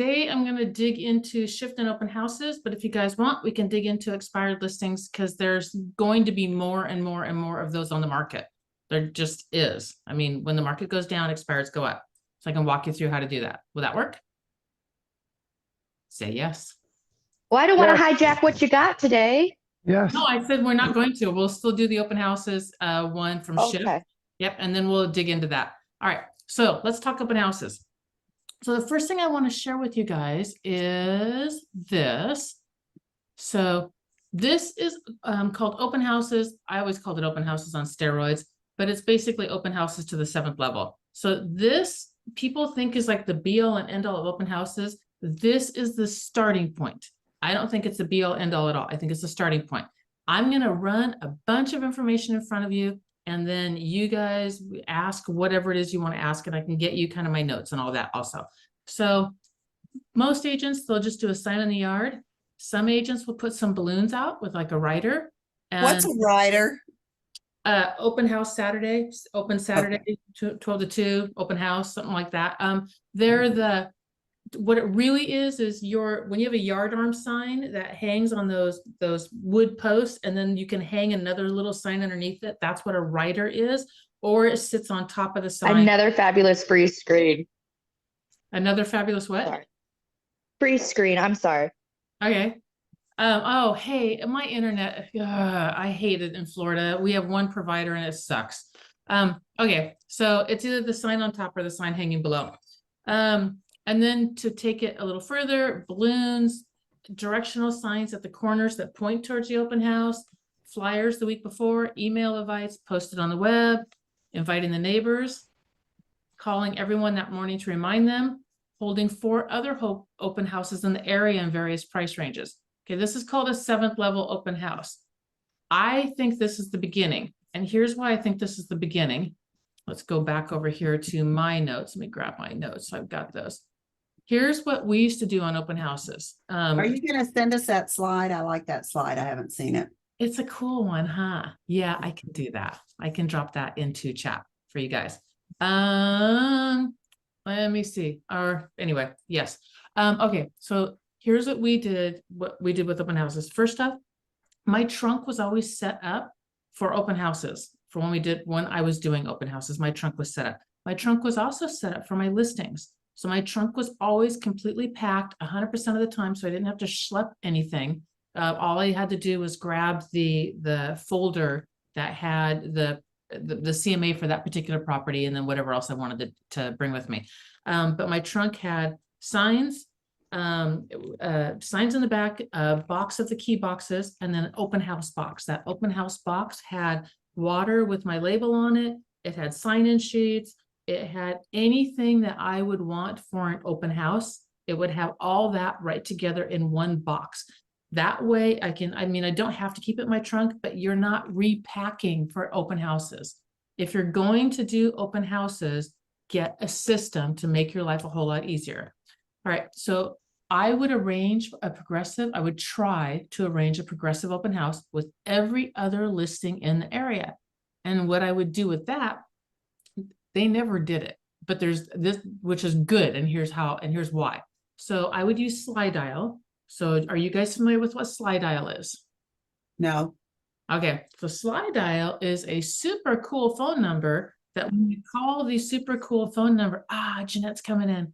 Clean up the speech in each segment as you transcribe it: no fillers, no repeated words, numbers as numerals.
today I'm going to dig into shift and open houses, but if you guys want, we can dig into expired listings because there's going to be more and more and more of those on the market. There just is. I mean, when the market goes down, expireds go up. So I can walk you through how to do that. Will that work? Say yes. Well, I don't want to hijack what you got today. Yes. No, I said we're not going to. We'll still do the open houses, one from shift. Okay. Yep, and then we'll dig into that. All right, so let's talk open houses. So the first thing I want to share with you guys is this. So this is called open houses. I always called it open houses on steroids, but it's basically open houses to the 7th level. So this people think is like the be all and end all of open houses. This is the starting point. I don't think it's the be all end all at all. I think it's the starting point. I'm going to run a bunch of information in front of you, and then you guys ask whatever it is you want to ask, and I can get you kind of my notes and all that also. So most agents, they'll just do a sign in the yard. Some agents will put some balloons out with like a rider. And What's a rider? Open house Saturday, open Saturday, 12 to 2, open house, something like that. They're what it really is when you have a yard arm sign that hangs on those wood posts, and then you can hang another little sign underneath it. That's what a rider is, or it sits on top of the sign. Another fabulous free screen. Another fabulous what? Sorry. Free screen. I'm sorry. Okay. Oh, hey, my internet, I hate it in Florida. We have one provider and it sucks. Okay, so it's either the sign on top or the sign hanging below. And then to take it a little further, balloons, directional signs at the corners that point towards the open house, flyers the week before, email invites posted on the web, inviting the neighbors, calling everyone that morning to remind them, holding 4 other open houses in the area in various price ranges. Okay, this is called a 7th level open house. I think this is the beginning. And here's why I think this is the beginning. Let's go back over here to my notes. Let me grab my notes. I've got those. Here's what we used to do on open houses. Are you going to send us that slide? I like that slide. I haven't seen it. It's a cool one, huh? Yeah, I can do that. I can drop that into chat for you guys. Let me see. Anyway, yes. Okay, so here's what we did with open houses. First up, my trunk was always set up for open houses. For when I was doing open houses, my trunk was set up. My trunk was also set up for my listings. So my trunk was always completely packed 100% of the time, so I didn't have to schlep anything. All I had to do was grab the folder that had the CMA for that particular property, and then whatever else I wanted to bring with me. But my trunk had signs, signs in the back, a box of the key boxes, and then an open house box. That open house box had water with my label on it. It had sign-in sheets. It had anything that I would want for an open house. It would have all that right together in one box. That way I don't have to keep it in my trunk, but you're not repacking for open houses. If you're going to do open houses, get a system to make your life a whole lot easier. All right, so I would try to arrange a progressive open house with every other listing in the area. And what I would do with that, they never did it, but there's this, which is good. And here's why. So I would use slide dial. So are you guys familiar with what slide dial is? No. Okay, so slide dial is a super cool phone number that when you call the super cool phone number, Jeanette's coming in.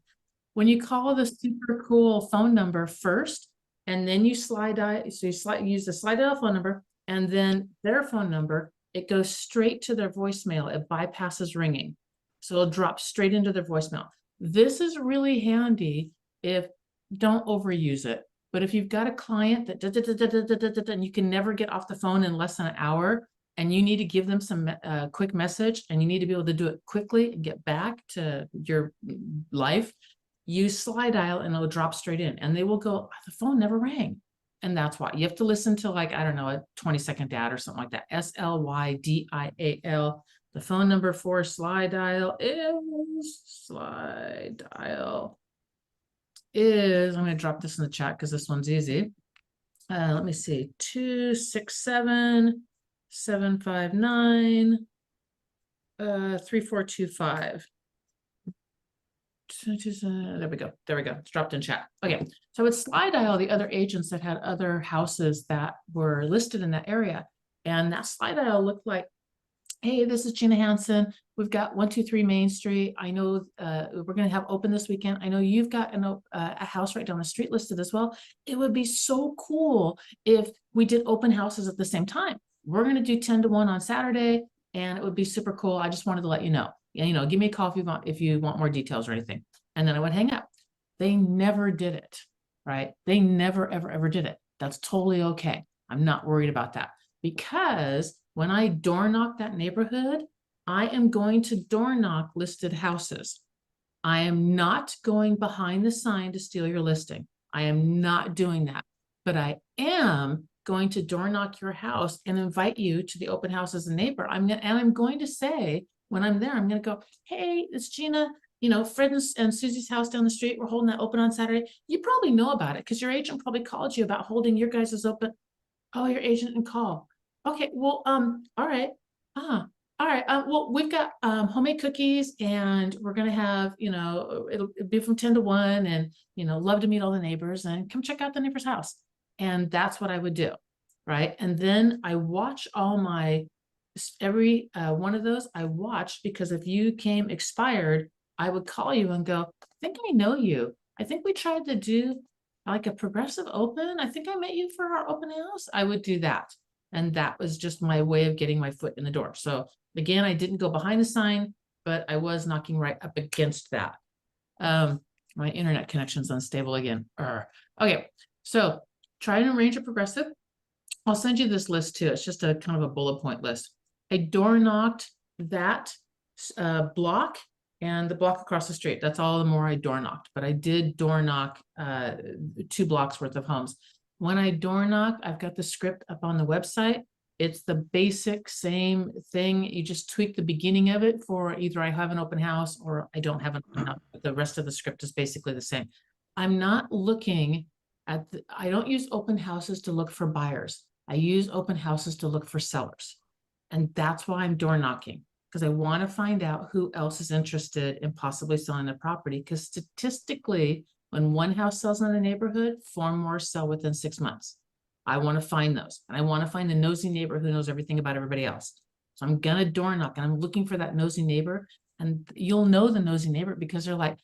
When you call the super cool phone number first, and then you slide dial, so you use the slide dial phone number and then their phone number, it goes straight to their voicemail. It bypasses ringing. So it'll drop straight into their voicemail. This is really handy don't overuse it. But if you've got a client that and you can never get off the phone in less than an hour, and you need to give them some quick message, and you need to be able to do it quickly and get back to your life, use slide dial and it'll drop straight in. And they will go, the phone never rang. And that's why you have to listen to, like, I don't know, a 20-second ad or something like that. SLYDIAL. The phone number for slide dial is I'm going to drop this in the chat because this one's easy. Let me see. 267-759-3425. There we go. There we go. It's dropped in chat. Okay. So I would slide dial the other agents that had other houses that were listed in that area. And that slide dial looked like, hey, this is Gina Hansen. We've got 123 Main Street. I know we're going to have open this weekend. I know you've got a house right down the street listed as well. It would be so cool if we did open houses at the same time. We're going to do 10 to 1 on Saturday, and it would be super cool. I just wanted to let you know. And, give me a call if you want more details or anything. And then I would hang up. They never did it, right? They never, ever, ever did it. That's totally okay. I'm not worried about that, because when I door knock that neighborhood, I am going to door knock listed houses. I am not going behind the sign to steal your listing. I am not doing that, but I am going to door knock your house and invite you to the open house as a neighbor. I'm going to say, when I'm there, I'm going to go, hey, it's Gina, Fred and Susie's house down the street. We're holding that open on Saturday. You probably know about it because your agent probably called you about holding your guys' open. Oh, your agent didn't call. Okay, well, all right. All right. Well, we've got homemade cookies, and we're gonna have, it'll be from 10 to 1, and love to meet all the neighbors, and come check out the neighbor's house. And that's what I would do, right? And then I watch every one of those I watched, because if you came expired, I would call you and go, I think I know you. I think we tried to do like a progressive open. I think I met you for our open house. I would do that. And that was just my way of getting my foot in the door. So again, I didn't go behind the sign, but I was knocking right up against that. My internet connection's unstable again. Okay, so try and arrange a progressive. I'll send you this list too. It's just a kind of a bullet point list. I door knocked that block and the block across the street. That's all the more I door knocked, but I did door knock 2 blocks worth of homes. When I door knock, I've got the script up on the website. It's the basic same thing. You just tweak the beginning of it for either I have an open house or I don't have an open house. But the rest of the script is basically the same. I'm not looking at I don't use open houses to look for buyers. I use open houses to look for sellers. And that's why I'm door knocking, because I want to find out who else is interested in possibly selling the property. Because statistically, when one house sells in a neighborhood, 4 more sell within 6 months. I want to find those. And I want to find the nosy neighbor who knows everything about everybody else. So I'm going to door knock, and I'm looking for that nosy neighbor. And you'll know the nosy neighbor because they're like,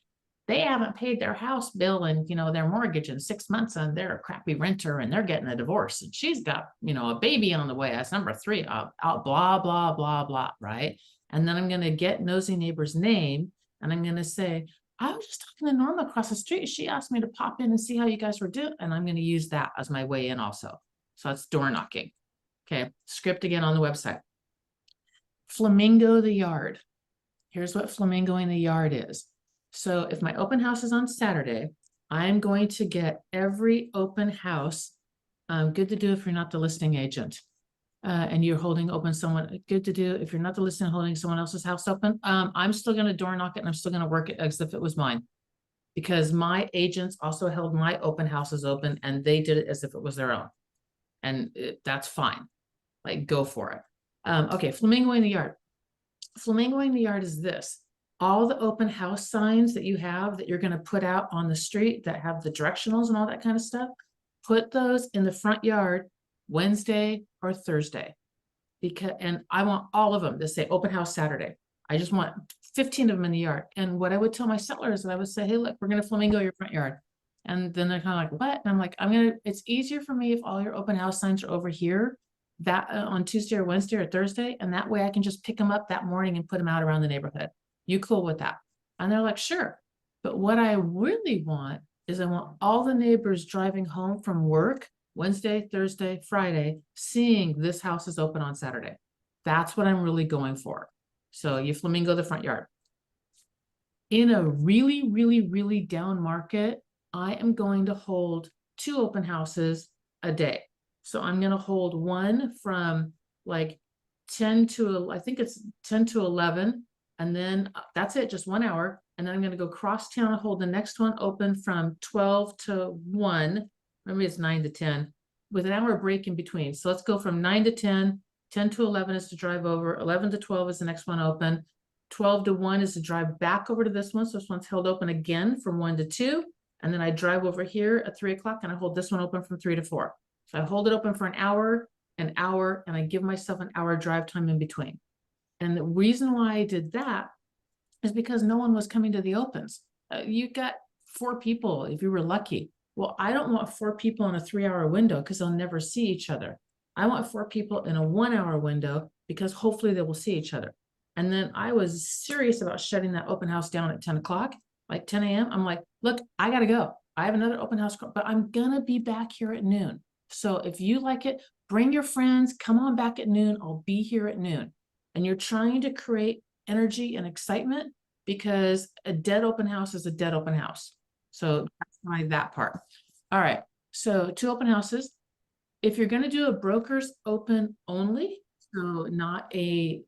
they haven't paid their house bill and their mortgage in 6 months, and they're a crappy renter, and they're getting a divorce, and she's got a baby on the way. That's number 3. Out blah blah blah blah, right? And then I'm going to get nosy neighbor's name, and I'm going to say, I was just talking to Norma across the street. She asked me to pop in and see how you guys were doing, and I'm going to use that as my way in also. So that's door knocking. Okay, script again on the website. Flamingo the yard. Here's what flamingoing the yard is. So if my open house is on Saturday, I'm going to get every open house. Good to do if you're not the listing agent and you're holding open someone. Good to do if you're not the listing holding someone else's house open. I'm still going to door knock it, and I'm still going to work it as if it was mine, because my agents also held my open houses open, and they did it as if it was their own. And that's fine. Like, go for it. Okay, flamingoing the yard. Flamingoing the yard is this. All the open house signs that you have that you're going to put out on the street that have the directionals and all that kind of stuff, put those in the front yard Wednesday or Thursday. And I want all of them to say open house Saturday. I just want 15 of them in the yard. And what I would tell my settlers is I would say, hey, look, we're going to flamingo your front yard. And then they're kind of like, what? And I'm like, it's easier for me if all your open house signs are over here that on Tuesday or Wednesday or Thursday. And that way I can just pick them up that morning and put them out around the neighborhood. You cool with that? And they're like, sure. But what I really want is I want all the neighbors driving home from work Wednesday, Thursday, Friday, seeing this house is open on Saturday. That's what I'm really going for. So you flamingo the front yard. In a really, really, really down market, I am going to hold 2 open houses a day. So I'm going to hold one from like 10 to, I think it's 10 to 11. And then that's it, just 1 hour. And then I'm going to go cross town and hold the next one open from 12 to 1. Maybe it's 9 to 10 with an hour break in between. So let's go from 9 to 10, 10 to 11 is to drive over, 11 to 12 is the next one open, 12 to 1 is to drive back over to this one. So this one's held open again from 1 to 2. And then I drive over here at 3 o'clock and I hold this one open from 3 to 4. So I hold it open for an hour, and I give myself an hour drive time in between. And the reason why I did that is because no one was coming to the opens. You got 4 people if you were lucky. Well, I don't want 4 people in a 3-hour window because they'll never see each other. I want 4 people in a 1-hour window because hopefully they will see each other. And then I was serious about shutting that open house down at 10 o'clock, like 10 a.m. I'm like, look, I got to go. I have another open house, but I'm going to be back here at noon. So if you like it, bring your friends, come on back at noon. I'll be here at noon. And you're trying to create energy and excitement because a dead open house is a dead open house. So that's why that part. All right. So 2 open houses. If you're going to do a broker's open only, so not a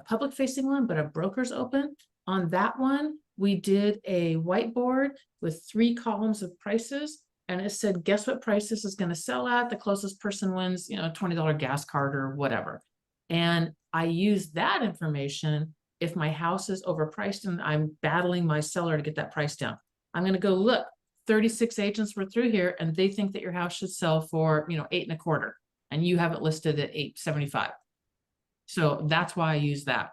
public facing one, but a broker's open, on that one, we did a whiteboard with 3 columns of prices. And it said, guess what price this is going to sell at? The closest person wins, $20 gas card or whatever. And I use that information if my house is overpriced and I'm battling my seller to get that price down. I'm going to go look, 36 agents were through here and they think that your house should sell for, 8.25, and you have it listed at 8.75. So that's why I use that.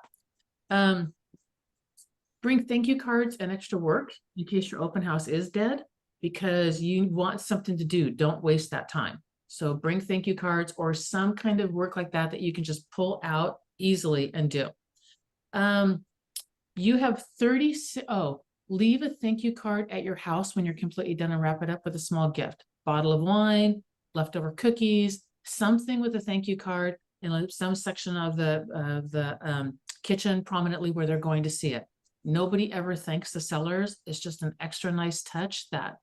Bring thank you cards and extra work in case your open house is dead, because you want something to do. Don't waste that time. So bring thank you cards or some kind of work like that you can just pull out easily and do. You have 30, leave a thank you card at your house when you're completely done and wrap it up with a small gift. Bottle of wine, leftover cookies, something with a thank you card in some section of the kitchen prominently where they're going to see it. Nobody ever thanks the sellers. It's just an extra nice touch that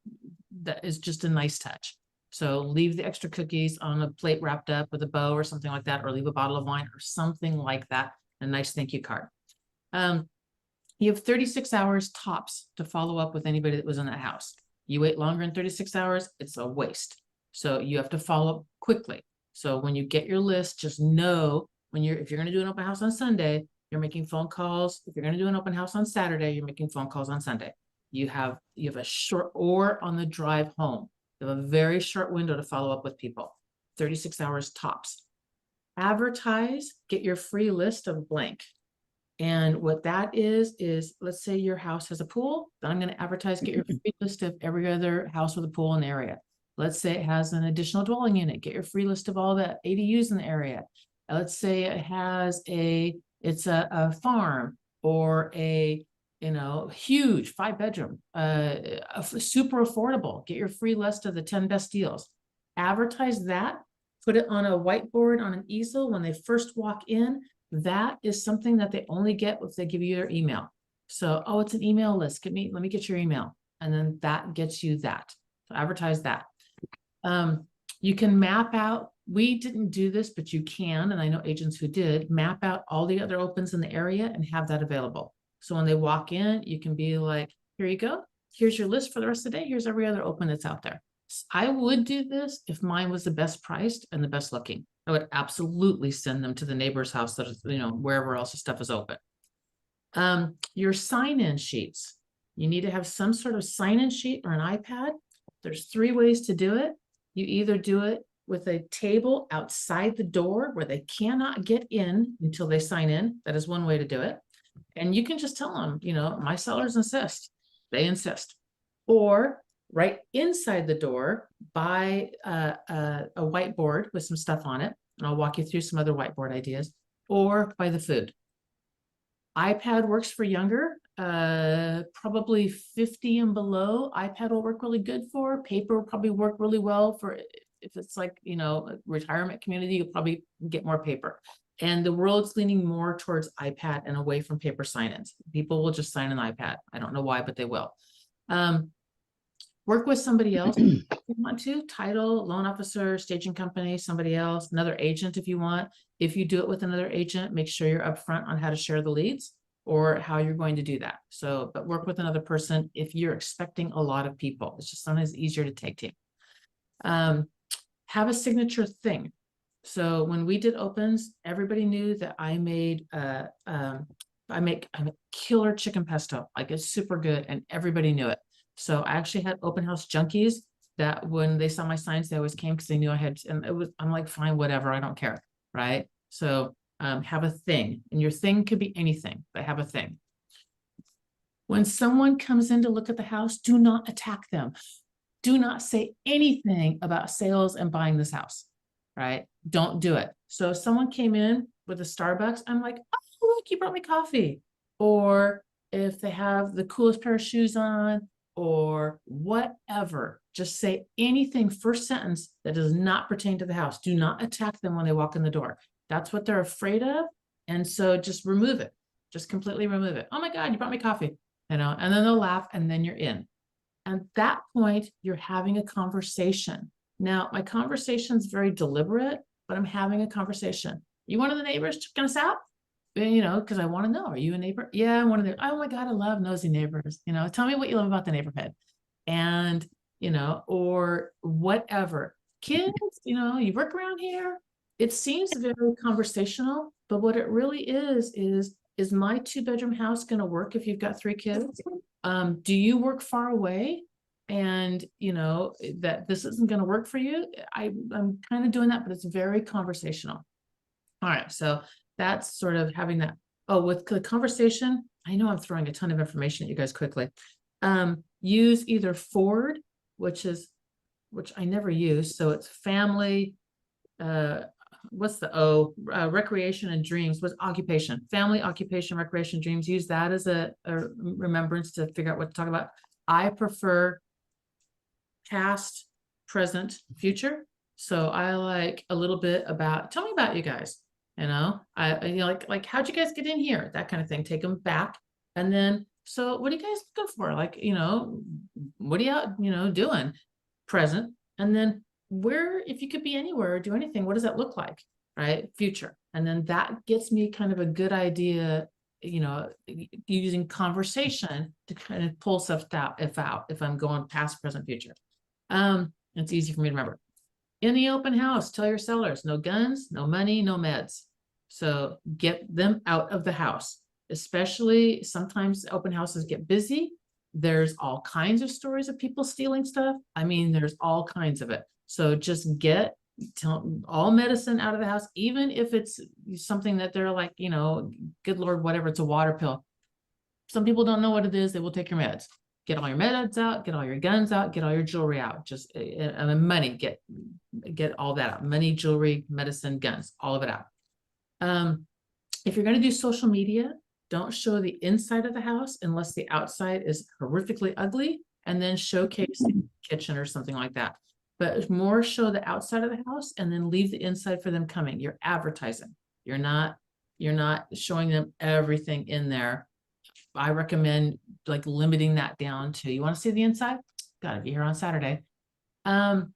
is just a nice touch. So leave the extra cookies on a plate wrapped up with a bow or something like that, or leave a bottle of wine or something like that. A nice thank you card. You have 36 hours tops to follow up with anybody that was in that house. You wait longer than 36 hours, it's a waste. So you have to follow up quickly. So when you get your list, just know if you're going to do an open house on Sunday, you're making phone calls. If you're going to do an open house on Saturday, you're making phone calls on Sunday. You have a short, or on the drive home, you have a very short window to follow up with people, 36 hours tops. Advertise, get your free list of blank. And what that is let's say your house has a pool, then I'm going to advertise, get your free list of every other house with a pool in the area. Let's say it has an additional dwelling unit, get your free list of all the ADUs in the area. Let's say it has it's a farm or a huge 5-bedroom, super affordable. Get your free list of the 10 best deals. Advertise that, put it on a whiteboard on an easel when they first walk in. That is something that they only get if they give you their email. So, it's an email list. Let me get your email. And then that gets you that. So advertise that. You can map out, we didn't do this, but you can, and I know agents who did, map out all the other opens in the area and have that available. So when they walk in, you can be like, here you go. Here's your list for the rest of the day. Here's every other open that's out there. I would do this if mine was the best priced and the best looking. I would absolutely send them to the neighbor's house that is, wherever else the stuff is open. Your sign-in sheets. You need to have some sort of sign-in sheet or an iPad. There's 3 ways to do it. You either do it with a table outside the door where they cannot get in until they sign in. That is one way to do it. And you can just tell them, my sellers insist. They insist. Or right inside the door by a whiteboard with some stuff on it. And I'll walk you through some other whiteboard ideas. Or by the food. iPad works for younger, probably 50 and below. iPad will work really good for. Paper will probably work really well for, if it's like, a retirement community, you'll probably get more paper. And the world's leaning more towards iPad and away from paper sign-ins. People will just sign an iPad. I don't know why, but they will. Work with somebody else if you want to, title, loan officer, staging company, somebody else, another agent if you want. If you do it with another agent, make sure you're upfront on how to share the leads or how you're going to do that. So, but work with another person if you're expecting a lot of people. It's just sometimes easier to take team. Have a signature thing. So when we did opens, everybody knew that I made I make killer chicken pesto. Like it's super good and everybody knew it. So I actually had open house junkies that when they saw my signs, they always came because they knew I had, and I'm like, fine, whatever, I don't care. Right. So have a thing, and your thing could be anything, but have a thing. When someone comes in to look at the house, do not attack them. Do not say anything about sales and buying this house, right? Don't do it. So if someone came in with a Starbucks, I'm like, oh, look, you brought me coffee. Or if they have the coolest pair of shoes on or whatever, just say anything first sentence that does not pertain to the house. Do not attack them when they walk in the door. That's what they're afraid of. And so just remove it. Just completely remove it. Oh my God, you brought me coffee, and then they'll laugh and then you're in. At that point, you're having a conversation. Now, my conversation is very deliberate, but I'm having a conversation. You one of the neighbors checking us out? Because I want to know, are you a neighbor? Yeah, I'm one of the, oh my God, I love nosy neighbors. Tell me what you love about the neighborhood. And, or whatever. Kids, you work around here. It seems very conversational, but what it really is my 2-bedroom house going to work if you've got 3 kids? Do you work far away and that this isn't going to work for you? I'm kind of doing that, but it's very conversational. All right. So that's sort of having that. Oh, with the conversation, I know I'm throwing a ton of information at you guys quickly. Use either Ford, which I never use. So it's family, what's the O, recreation and dreams, what's occupation, family, occupation, recreation, dreams. Use that as a remembrance to figure out what to talk about. I prefer past, present, future. So I like a little bit about, tell me about you guys, like, how'd you guys get in here? That kind of thing, take them back. And then, so what are you guys looking for? Like, what are you out, doing? Present. And then where, if you could be anywhere or do anything, what does that look like? Right? Future. And then that gets me kind of a good idea, using conversation to kind of pull stuff out if I'm going past, present, future. It's easy for me to remember. In the open house, tell your sellers, no guns, no money, no meds. So get them out of the house, especially sometimes open houses get busy. There's all kinds of stories of people stealing stuff. I mean, there's all kinds of it. So just get all medicine out of the house, even if it's something that they're like, good Lord, whatever, it's a water pill. Some people don't know what it is. They will take your meds. Get all your meds out, get all your guns out, get all your jewelry out. Just money, get all that out. Money, jewelry, medicine, guns, all of it out. If you're going to do social media, don't show the inside of the house unless the outside is horrifically ugly, and then showcase the kitchen or something like that. But more show the outside of the house and then leave the inside for them coming. You're advertising. You're not showing them everything in there. I recommend like limiting that down to, you want to see the inside? Got to be here on Saturday. A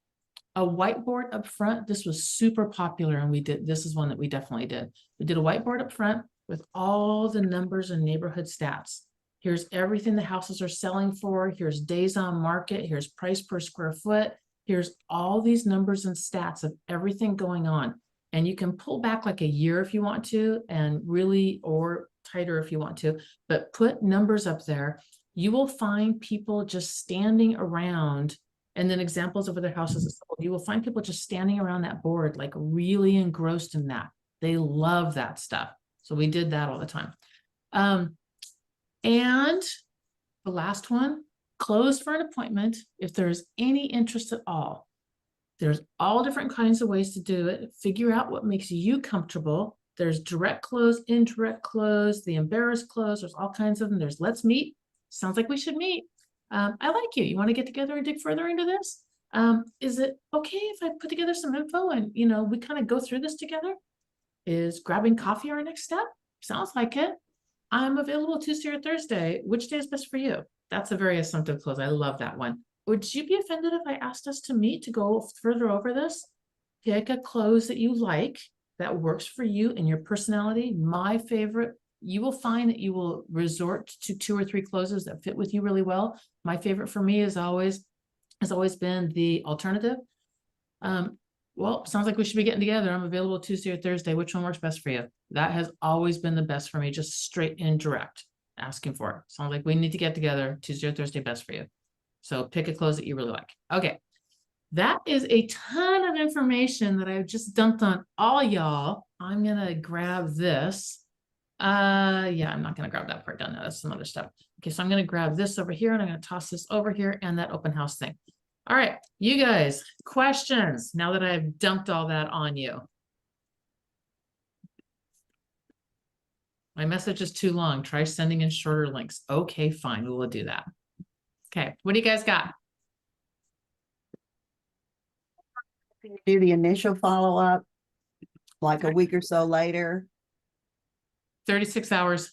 whiteboard up front. This was super popular, and this is one that we definitely did. We did a whiteboard up front with all the numbers and neighborhood stats. Here's everything the houses are selling for. Here's days on market. Here's price per square foot. Here's all these numbers and stats of everything going on. And you can pull back like a year if you want to, and really, or tighter if you want to, but put numbers up there. You will find people just standing around, and then examples of other houses. You will find people just standing around that board, like really engrossed in that. They love that stuff. So we did that all the time. And the last one, close for an appointment if there's any interest at all. There's all different kinds of ways to do it. Figure out what makes you comfortable. There's direct close, indirect close, the embarrassed close. There's all kinds of them. There's let's meet. Sounds like we should meet. I like you. You want to get together and dig further into this? Is it okay if I put together some info and, we kind of go through this together? Is grabbing coffee our next step? Sounds like it. I'm available Tuesday or Thursday. Which day is best for you? That's a very assumptive close. I love that one. Would you be offended if I asked us to meet to go further over this? Pick a close that you like, that works for you and your personality. My favorite, you will find that you will resort to 2 or 3 closes that fit with you really well. My favorite for me has always been the alternative. well, sounds like we should be getting together. I'm available Tuesday or Thursday. Which one works best for you? That has always been the best for me, just straight and direct, asking for it. Sounds like we need to get together Tuesday or Thursday, best for you. So pick a close that you really like. Okay. That is a ton of information that I've just dumped on all y'all. I'm gonna grab this. Yeah, I'm not gonna grab that part down there. That's some other stuff. Okay, so I'm gonna grab this over here and I'm gonna toss this over here and that open house thing. All right, you guys, questions now that I've dumped all that on you. My message is too long. Try sending in shorter links. Okay, fine, we will do that. Okay, what do you guys got? Do the initial follow-up, like a week or so later. 36 hours.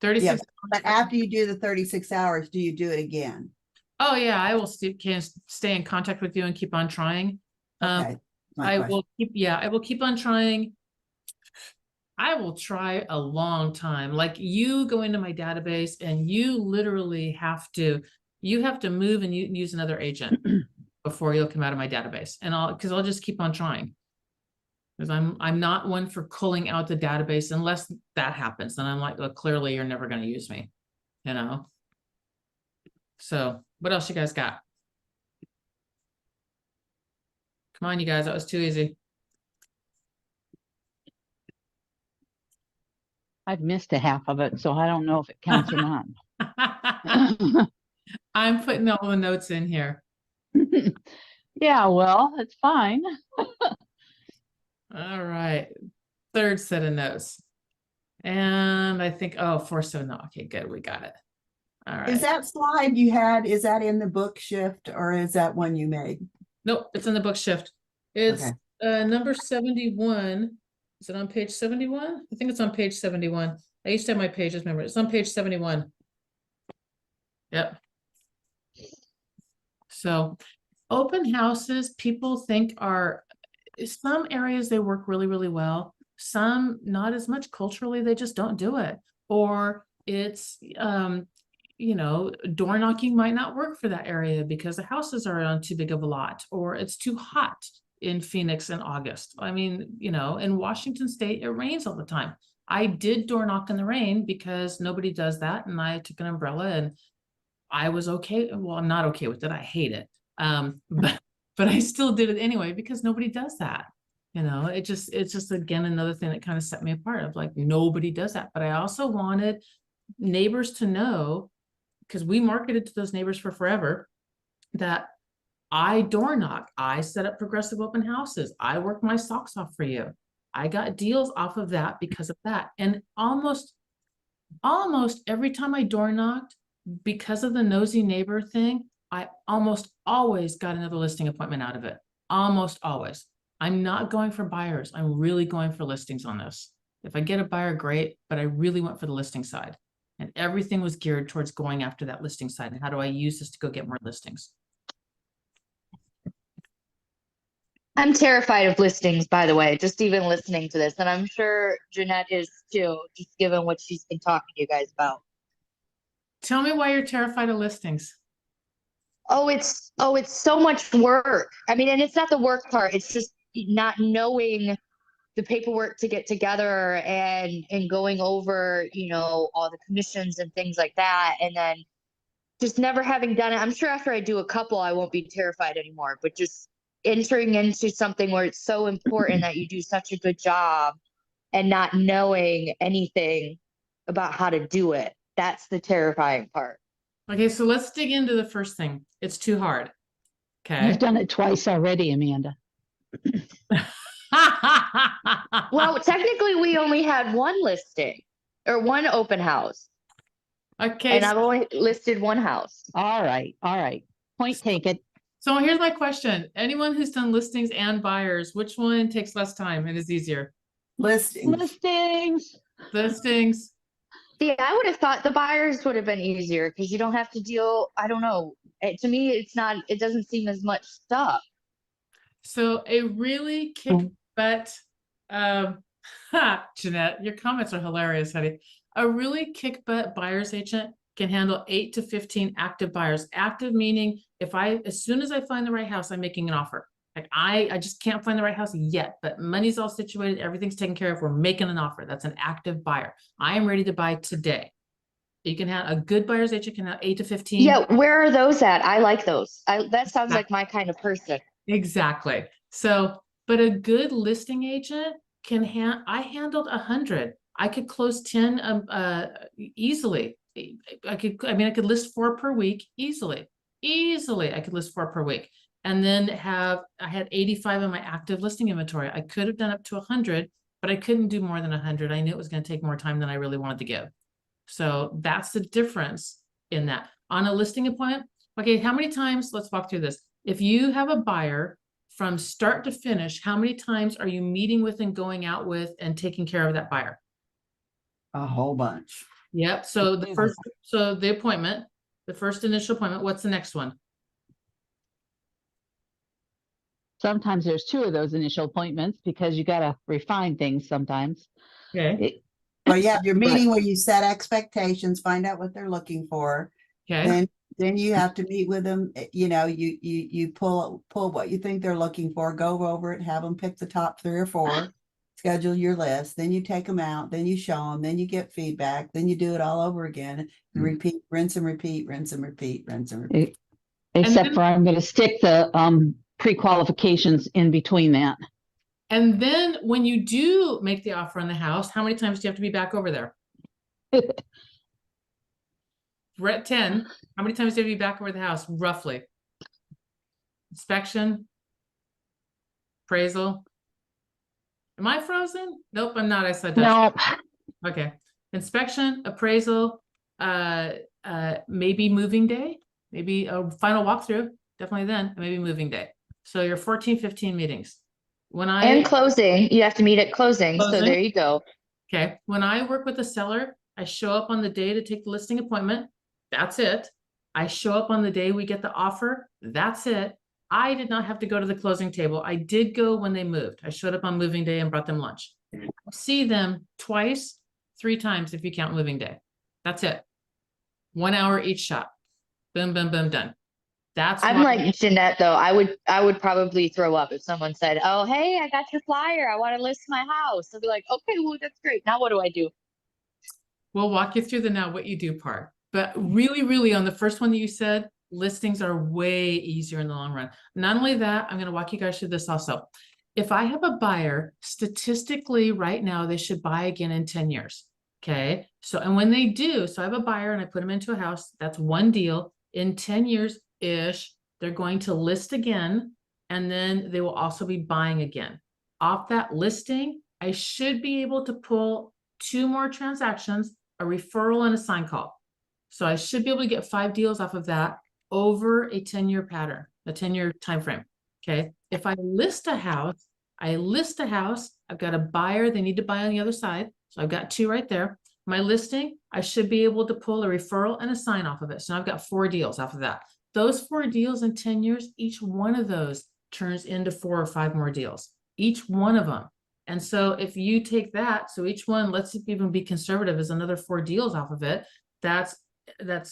36 Yes, but after you do the 36 hours, do you do it again? Oh yeah, I will can stay in contact with you and keep on trying. Okay. my I question. will keep, yeah, I will keep on trying. I will try a long time. Like you go into my database and you literally you have to move and you use another agent before you'll come out of my database. And because I'll just keep on trying. Because I'm not one for culling out the database unless that happens. Then I'm like, well, clearly you're never going to use me, you know? So what else you guys got? Come on, you guys, that was too easy. I've missed a half of it, so I don't know if it counts or not. I'm putting all the notes in here. Yeah, well, it's fine. All right. Third set of notes. And I think, oh, 470. Okay, good. We got it. All right. Is that slide you had, is that in the book shift or is that one you made? Nope, it's in the book shift. It's number 71. Is it on page 71? I think it's on page 71. I used to have my pages remembered. It's on page 71. Yep. So open houses, people think are, some areas they work really, really well. Some not as much culturally, they just don't do it. Or it's, you know, door knocking might not work for that area because the houses are on too big of a lot, or it's too hot in Phoenix in August. I mean, you know, in Washington State, it rains all the time. I did door knock in the rain because nobody does that. And I took an umbrella and I was okay. Well, I'm not okay with it. I hate it. But I still did it anyway because nobody does that. You know, it's just again, another thing that kind of set me apart of like, nobody does that. But I also wanted neighbors to know, because we marketed to those neighbors for forever, that I door knock, I set up progressive open houses, I work my socks off for you. I got deals off of that because of that. And almost every time I door knocked, because of the nosy neighbor thing, I almost always got another listing appointment out of it. Almost always. I'm not going for buyers. I'm really going for listings on this. If I get a buyer, great, but I really went for the listing side. And everything was geared towards going after that listing side. And how do I use this to go get more listings? I'm terrified of listings, by the way, just even listening to this. And I'm sure Jeanette is too, just given what she's been talking to you guys about. Tell me why you're terrified of listings. Oh, it's so much work. I mean, and it's not the work part, it's just not knowing the paperwork to get together and going over, you know, all the commissions and things like that. And then just never having done it. I'm sure after I do a couple, I won't be terrified anymore, but just entering into something where it's so important that you do such a good job and not knowing anything about how to do it. That's the terrifying part. Okay, so let's dig into the first thing. It's too hard. Okay. You've done it twice already, Amanda. Well, technically we only had one listing or one open house. Okay. And I've only listed one house. All right. Point taken. So here's my question. Anyone who's done listings and buyers, which one takes less time and is easier? Listings. Listings. See, I would have thought the buyers would have been easier because you don't have to deal. I don't know. To me, it doesn't seem as much stuff. So a really kick butt, Jeanette, your comments are hilarious, honey. A really kick butt buyer's agent can handle 8 to 15 active buyers. Active meaning as soon as I find the right house, I'm making an offer. Like I just can't find the right house yet, but money's all situated. Everything's taken care of. We're making an offer. That's an active buyer. I am ready to buy today. You can have a good buyer's agent can have 8 to 15. Yeah, where are those at? I like those. That sounds like my kind of person. Exactly. So, but a good listing agent can I handled 100. I could close 10 easily. I could list 4 per week easily. Easily, I could list 4 per week. And then I had 85 in my active listing inventory. I could have done up to 100, but I couldn't do more than 100. I knew it was going to take more time than I really wanted to give. So that's the difference in that. On a listing appointment, okay, how many times, let's walk through this. If you have a buyer from start to finish, how many times are you meeting with and going out with and taking care of that buyer? A whole bunch. Yep. So the appointment, the first initial appointment, what's the next one? Sometimes there's 2 of those initial appointments because you got to refine things sometimes. Okay. Well, you have your meeting where you set expectations, find out what they're looking for. Okay. Then you have to meet with them. You pull what you think they're looking for, go over it, have them pick the top 3 or 4, schedule your list. Then you take them out, then you show them, then you get feedback, then you do it all over again. You repeat, rinse and repeat, rinse and repeat, rinse and repeat. Except for I'm going to stick the pre-qualifications in between that. And then when you do make the offer on the house, how many times do you have to be back over there? We're at 10. How many times do you have to be back over the house, roughly? Inspection, appraisal. Am I frozen? Nope, I'm not. I said that. No, Okay. Inspection, appraisal, maybe moving day, maybe a final walkthrough, definitely then, and maybe moving day. So you're 14, 15 meetings. And closing, you have to meet at closing. So there you go. Okay. When I work with a seller, I show up on the day to take the listing appointment. That's it. I show up on the day we get the offer. That's it. I did not have to go to the closing table. I did go when they moved. I showed up on moving day and brought them lunch. See them twice, 3 times if you count moving day. That's it. 1 hour each shot. Boom, boom, boom, done. I'm like Jeanette though. I would probably throw up if someone said, "Oh, hey, I got your flyer. I want to list my house." I'd be like, "Okay, well, that's great. Now what do I do?" We'll walk you through the now what you do part. But really, really on the first one that you said, listings are way easier in the long run. Not only that, I'm going to walk you guys through this also. If I have a buyer, statistically right now, they should buy again in 10 years. Okay. So, and when they do, so I have a buyer and I put them into a house, that's one deal. In 10 years-ish, they're going to list again, and then they will also be buying again. Off that listing, I should be able to pull 2 more transactions, a referral and a sign call. So I should be able to get 5 deals off of that over a 10-year pattern, a 10-year time frame. Okay. If I list a house, I've got a buyer, they need to buy on the other side. So I've got 2 right there. My listing, I should be able to pull a referral and a sign off of it. So I've got 4 deals off of that. Those 4 deals in 10 years, each one of those turns into 4 or 5 more deals, each one of them. And so if you take that, so each one, let's even be conservative, is another 4 deals off of it. That's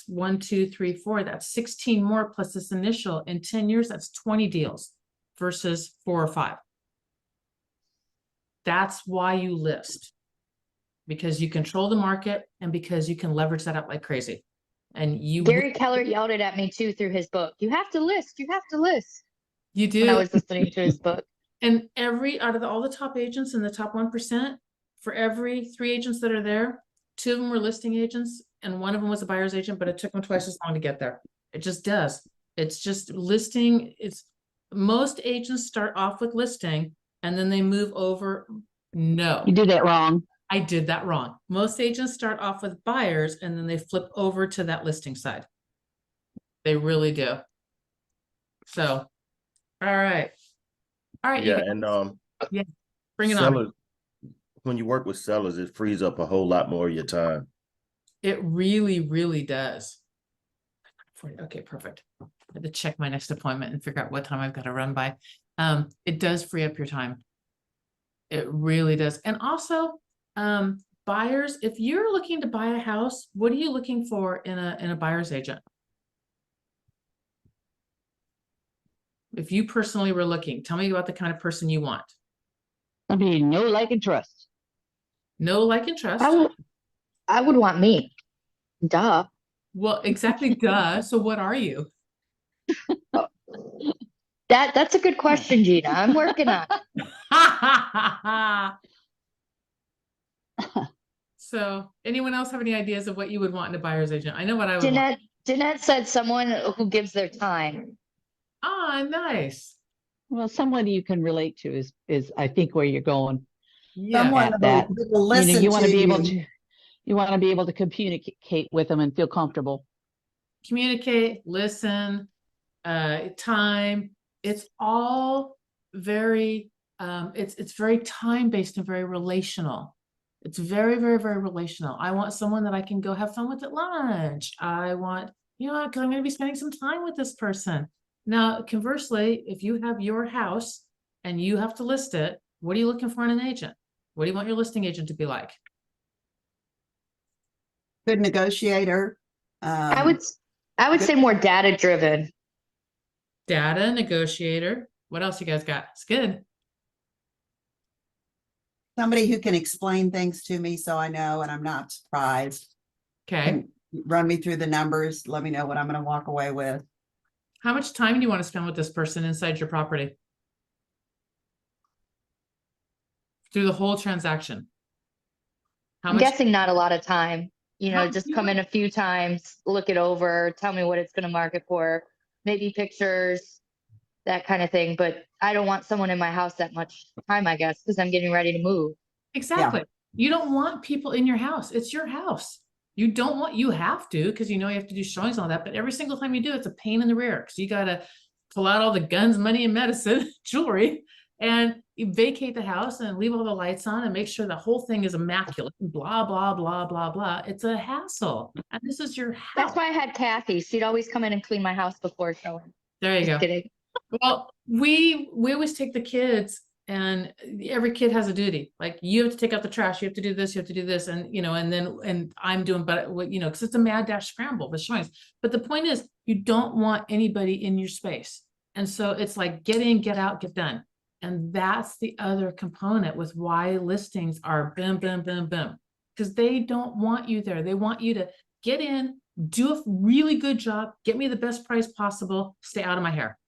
1, 2, 3, 4. That's 16 more plus this initial. In 10 years, that's 20 deals versus 4 or 5. That's why you list, because you control the market and because you can leverage that up like crazy. And Gary Keller yelled it at me too through his book. You have to list. You have to list. You do. When I was listening to his book. And out of all the top agents in the top 1%, for every 3 agents that are there, 2 of them were listing agents and 1 of them was a buyer's agent, but it took them twice as long to get there. It just does. It's just listing. Most agents start off with listing and then they move over. No, you did that wrong. I did that wrong. Most agents start off with buyers and then they flip over to that listing side. They really do. So, all right. Yeah, and bring it on. When you work with sellers, it frees up a whole lot more of your time. It really, really does. Okay, perfect. I had to check my next appointment and figure out what time I've got to run by. It does free up your time. It really does. And also, buyers, if you're looking to buy a house, what are you looking for in a buyer's agent? If you personally were looking, tell me about the kind of person you want. I mean, no like and trust. No, like, and trust. I would want me. Duh. Well, exactly, duh. So what are you? That's a good question, Gina. I'm working on it. So anyone else have any ideas of what you would want in a buyer's agent? I know what I would want. Jeanette said someone who gives their time. Ah, nice. Well, someone you can relate to is I think where you're going. Yeah. Someone At that. that'll You know, listen you want to be able you. to, you want to be able to communicate with them and feel comfortable. Communicate, listen, time. It's all very, it's very time-based and very relational. It's very, very, very relational. I want someone that I can go have fun with at lunch. I want, you know, because I'm going to be spending some time with this person. Now, conversely, if you have your house and you have to list it, what are you looking for in an agent? What do you want your listing agent to be like? Good negotiator. I would say more data driven. Data negotiator. What else you guys got? It's good. Somebody who can explain things to me so I know and I'm not surprised. Okay. And run me through the numbers, let me know what I'm going to walk away with. How much time do you want to spend with this person inside your property? Through the whole transaction? How I'm much? guessing not a lot of time. You know, How- just you come in want- a few times, look it over, tell me what it's going to market for, maybe pictures, that kind of thing. But I don't want someone in my house that much time, I guess, because I'm getting ready to move. Exactly. You don't want people in your house. It's your house. You don't want, you have to, because you know you have to do showings and all that, but every single time you do, it's a pain in the rear. Because you got to pull out all the guns, money, and medicine, jewelry, and you vacate the house and leave all the lights on and make sure the whole thing is immaculate. Blah, blah, blah, blah, blah. It's a hassle. And this is your house. That's why I had Kathy. She'd always come in and clean my house before showing. There you Just go. kidding. Well, we always take the kids, and every kid has a duty. Like, you have to take out the trash, you have to do this, you have to do this, and you know, and I'm doing, but what, you know, because it's a mad dash scramble with showings. But the point is, you don't want anybody in your space, and so it's like get in, get out, get done. And that's the other component with why listings are boom, boom, boom, boom, because they don't want you there. They want you to get in, do a really good job, get me the best price possible, stay out of my hair.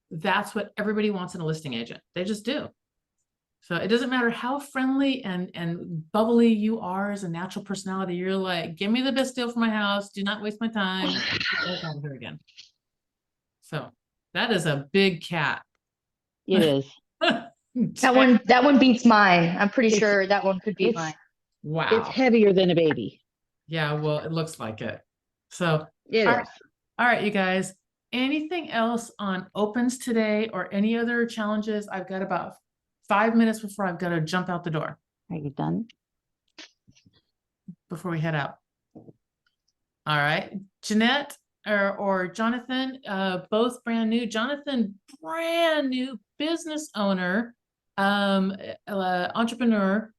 That's what everybody wants in a listing agent. They just do. So it doesn't matter how friendly and bubbly you are as a natural personality. You're like, give me the best deal for my house. Do not waste my time. Get out of here again. So that is a big cat. It is. That one beats mine. I'm pretty It's- sure that one could beat it's- mine. Wow. It's heavier than a baby. Yeah, well, it looks like it. So It All is. right. All right, you guys. Anything else on opens today or any other challenges? I've got about 5 minutes before I've got to jump out the door Are you done? before we head out. All right, Jeanette or Jonathan, both brand new. Jonathan, brand new business owner, entrepreneur,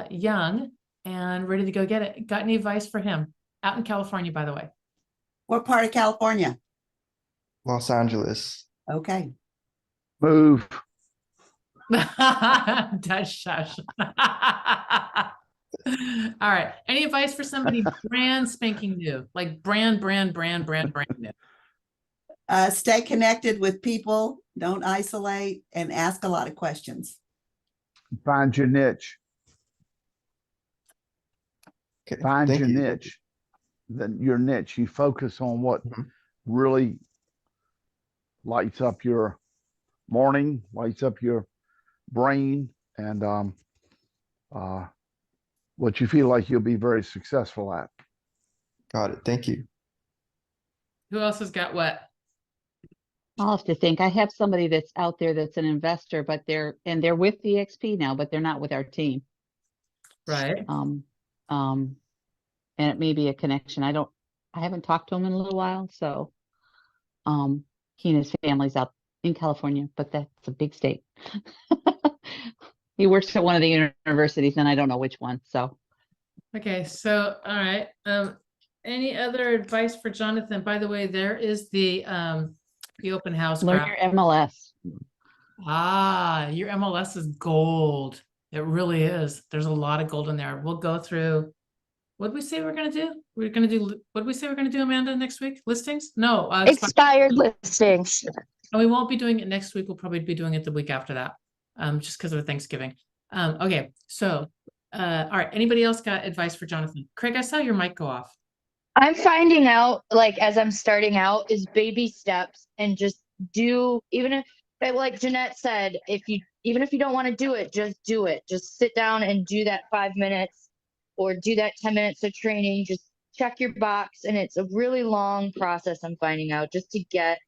young and ready to go get it. Got any advice for him? Out in California, by the way. What part of California? Los Angeles. Okay. Move. Dash, shush. All right. Any advice for somebody brand spanking new, like brand new? Stay connected with people. Don't isolate and ask a lot of questions. Find your niche. Okay, Find thank your you. niche. Then your niche. You focus on what Mhm. really lights up your morning, lights up your brain, and what you feel like you'll be very successful at. Got it. Thank you. Who else has got what? I'll have to think. I have somebody that's out there that's an investor, but they're with DXP now, but they're not with our team. Right. And it may be a connection. I haven't talked to him in a little while, so he and his family's out in California, but that's a big state. He works at one of the universities, and I don't know which one. So Okay. So, all right. Any other advice for Jonathan? By the way, there is the the open house Learn crap. your MLS. Ah, your MLS is gold. It really is. There's a lot of gold in there. We'll go through. What did we say we're gonna do? We're gonna do. What did we say we're gonna do, Amanda, next week? Listings? No, Expired listings. and we won't be doing it next week. We'll probably be doing it the week after that. Just because of Thanksgiving. Okay, so all right. Anybody else got advice for Jonathan? Craig, I saw your mic go off. I'm finding out, like, as I'm starting out, is baby steps and just do, even if, like Jeanette said, even if you don't want to do it, just do it. Just sit down and do that 5 minutes or do that 10 minutes of training. Just check your box. And it's a really long process, I'm finding out, just to get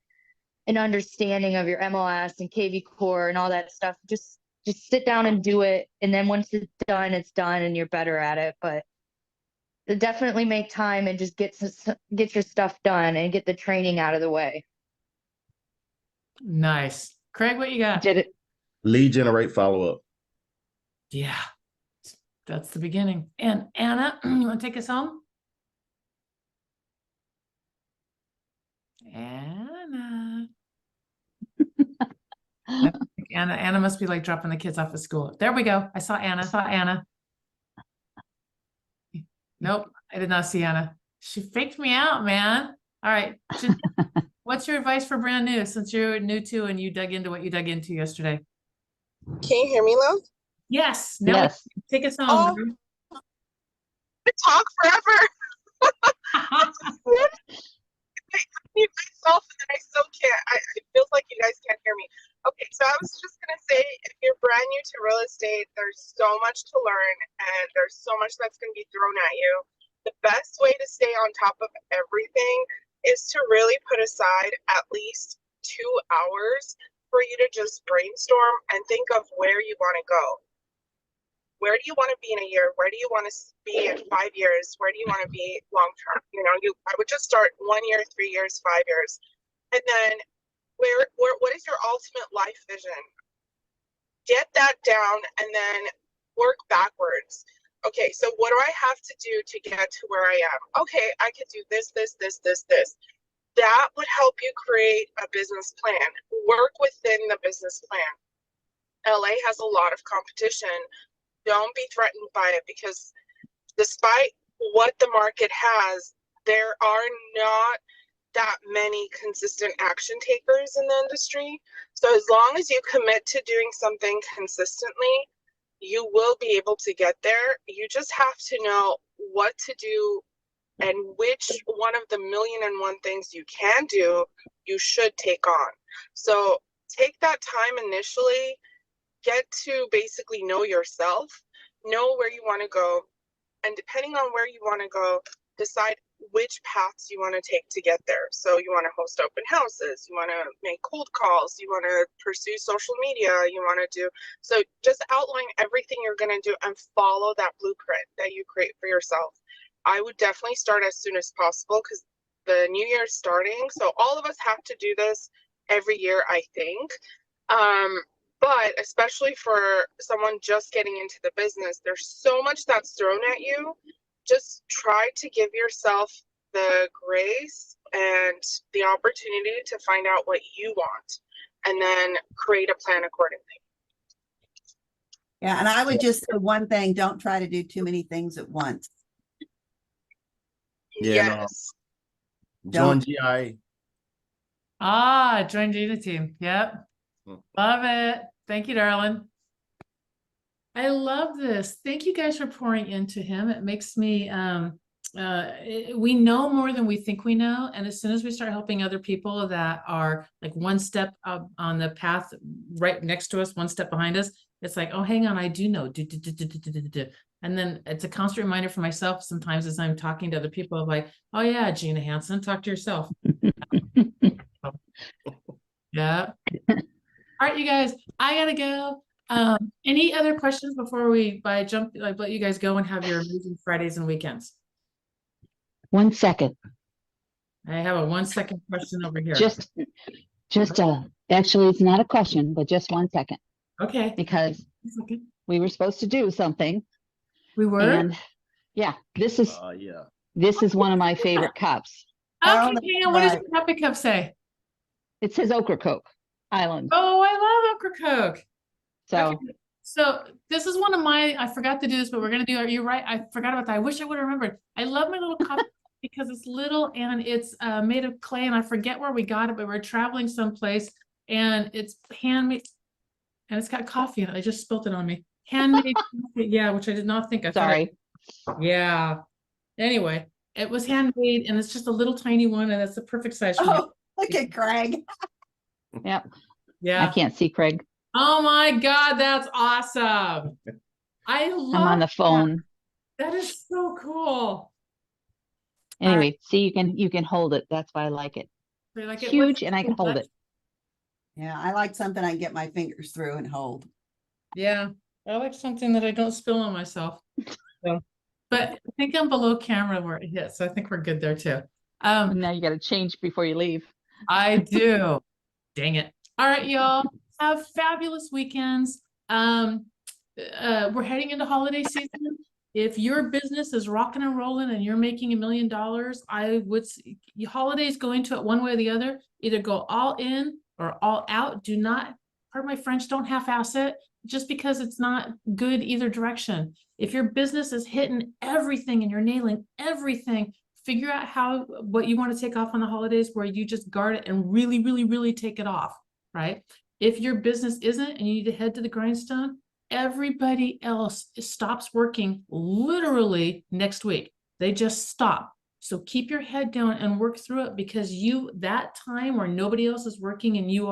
an understanding of your MLS and KV Core and all that stuff. Just sit down and do it. And then once it's done and you're better at it. But definitely make time and just get your stuff done and get the training out of the way. Nice. Craig, what you got? Did it. Lead generate follow up. Yeah, that's the beginning. And Anna, you want to take us home? Anna. I think Anna must be like dropping the kids off at school. There we go. I saw Anna. Nope, I did not see Anna. She faked me out, man. All right. What's your advice for brand new, since you're new too and you dug into what you dug into yesterday? Can you hear me, love? Yes. Now Yes. take us home. girl. Talk forever. You myself, and I still can't. It feels like you guys can't hear me. Okay, so I was just gonna say, if you're brand new to real estate, there's so much to learn, and there's so much that's gonna be thrown at you. The best way to stay on top of everything is to really put aside at least 2 hours for you to just brainstorm and think of where you want to go. Where do you want to be in a year? Where do you want to be in 5 years? Where do you want to be long term? I would just start 1 year, 3 years, 5 years. And then what is your ultimate life vision? Get that down and then work backwards. Okay, so what do I have to do to get to where I am? Okay, I could do this. That would help you create a business plan. Work within the business plan. LA has a lot of competition. Don't be threatened by it, because despite what the market has, there are not that many consistent action takers in the industry. So as long as you commit to doing something consistently, you will be able to get there. You just have to know what to do and which one of the 1,000,001 things you can do, you should take on. So take that time initially, get to basically know yourself, know where you want to go, and depending on where you want to go, decide which paths you want to take to get there. So you want to host open houses, you want to make cold calls, you want to pursue social media, you want to do, so just outline everything you're going to do and follow that blueprint that you create for yourself. I would definitely start as soon as possible, because the new year is starting. So all of us have to do this every year, I think. But especially for someone just getting into the business, there's so much that's thrown at you. Just try to give yourself the grace and the opportunity to find out what you want, and then create a plan accordingly. Yeah, and I would just say one thing, don't try to do too many things at once. Yeah, Yes. Join Don't- GI. Join Gina team. Yep. Love it. Thank you, darling. I love this. Thank you guys for pouring into him. It makes me, we know more than we think we know. And as soon as we start helping other people that are like one step up on the path right next to us, one step behind us, it's like, oh, hang on, I do know. And then it's a constant reminder for myself sometimes as I'm talking to other people of like, oh yeah, Gina Hansen, talk to yourself. Yeah. All right, you guys, I gotta go. Any other questions before we let you guys go and have your amazing Fridays and weekends? 1 second. I have a 1 second question over here. Just actually, it's not a question, but just 1 second, Okay. because 1 second. we were supposed to do something. We were? And yeah, this is one of my favorite cups. Okay, Oh, hang on, what does right. your coffee cup say? It says Ocracoke Island. Oh, I love Ocracoke. So Okay. So this is one of my, I forgot to do this, but we're gonna do it. You're right. I forgot about that. I wish I would have remembered. I love my little cup because it's little and it's made of clay, and I forget where we got it, but we're traveling someplace and it's handmade and it's got coffee in it. I just spilled it on me. Handmade coffee, yeah, which I did not think. I thought it- sorry. yeah. Anyway, it was handmade and it's just a little tiny one and it's the perfect size for me. Oh, look at Craig. Yep. I Yeah. can't see Craig. Oh my God, that's awesome. I love I'm on the that. phone. That is so cool. Anyway, see, you can hold it. That's why I like it. They're like, It's it was huge and I can hold it. Yeah, I like something I can get my fingers through and hold. Yeah, I like something that I don't spill on myself. So, but I think I'm below camera where it hits, so I think we're good there too. And now you got to change before you leave. I do. Dang it. All right, y'all. Have fabulous weekends. We're heading into holiday season. If your business is rocking and rolling and you're making $1 million, I would holidays go into it one way or the other. Either go all in or all out. Do not, pardon my French, don't half-ass it just because it's not good either direction. If your business is hitting everything and you're nailing everything, figure out what you want to take off on the holidays where you just guard it and really, really, really take it off, right? If your business isn't and you need to head to the grindstone, everybody else stops working literally next week. They just stop. So keep your head down and work through it because that time where nobody else is working and you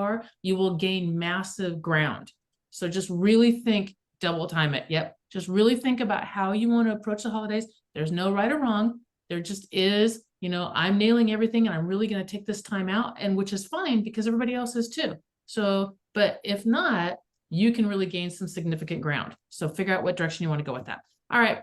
will gain massive ground. So just really think, double time it. Yep. Just really think about how you want to approach the holidays. There's no right or wrong. There just is, I'm nailing everything and I'm really going to take this time out, and which is fine because everybody else is too. So, but if not, you can really gain some significant ground. So figure out what direction you want to go with that. All right.